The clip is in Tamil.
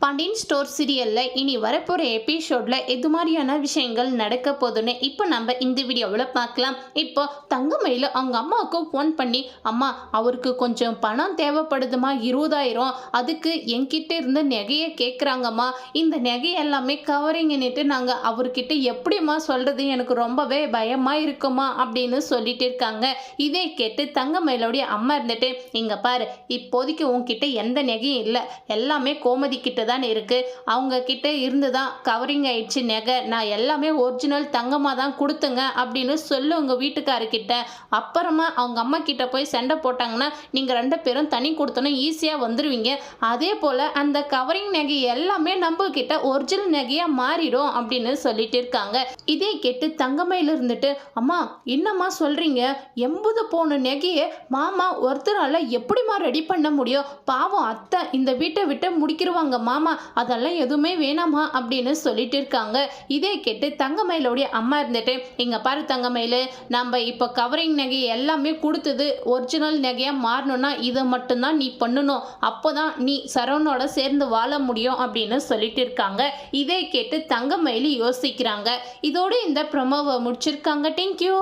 பாண்டியன் ஸ்டோர் சீரியல்ல இனி வரப்போற எபிசோட்ல எது மாதிரியான விஷயங்கள் நடக்க போதுன்னு இப்போ நம்ம இந்த வீடியோவில் பார்க்கலாம். இப்போ தங்கமயில அவங்க அம்மாவுக்கு ஃபோன் பண்ணி, அம்மா அவருக்கு கொஞ்சம் பணம் தேவைப்படுதுமா, 20,000 அதுக்கு என்கிட்ட இருந்து நகையை கேட்குறாங்கம்மா. இந்த நகை எல்லாமே கவரிங்கன்னுட்டு நாங்கள் அவர்கிட்ட எப்படிம்மா சொல்றது, எனக்கு ரொம்பவே பயமா இருக்குமா அப்படின்னு சொல்லிட்டு இருக்காங்க. இதை கேட்டு தங்கமயிலுடைய அம்மா இருந்துட்டு, இங்க பாரு, இப்போதைக்கு உன்கிட்ட எந்த நகையும் இல்லை, எல்லாமே கோமதி கிட்ட தான் இருக்கு. அவங்க கிட்ட இருந்து தான் கவரிங் ஆயிடுச்சு நகை. நான் எல்லாமே ஒரிஜினல் தங்கமாக தான் கொடுத்துங்க அப்படின்னு சொல்லு உங்க வீட்டுக்காரர்கிட்ட. அப்புறமா அவங்க அம்மா கிட்ட போய் சண்டை போட்டாங்கன்னா நீங்க 2 பேரும் தனி கொடுத்தோன்னா ஈஸியாக வந்துடுவீங்க. அதே போல அந்த கவரிங் நகை எல்லாமே நம்ம கிட்ட ஒரிஜினல் நகையா மாறிடும் அப்படின்னு சொல்லிட்டு இருக்காங்க. இதே கேட்டு தங்கமயில இருந்துட்டு, அம்மா என்னம்மா சொல்றீங்க, 80 பவுன் நகையை மாமா ஒருத்தரால எப்படிமா ரெடி பண்ண முடியும், பாவம் அத்தை இந்த வீட்டை விட்டு முடிக்கிருவாங்க மாமா, அதெல்லாம் எதுவுமே வேணாமா அப்படின்னு சொல்லிட்டு இருக்காங்க. இதே கேட்டு தங்கமயிலுடைய அம்மா இருந்துட்டு, இங்க பாரு தங்கமயிலு, நம்ம இப்போ கவரிங் நகை எல்லாமே கொடுத்தது ஒரிஜினல் நகையா மாறணும்னா இதை மட்டும்தான் நீ பண்ணணும், அப்போதான் நீ சரவணோட சேர்ந்து வாழ முடியும் அப்படின்னு சொல்லிட்டு இருக்காங்க. இதை கேட்டு தங்கமயிலு யோசிக்கிறாங்க. இதோடு இந்த ப்ரோமோவை முடிச்சிருக்காங்க. தேங்க்யூ.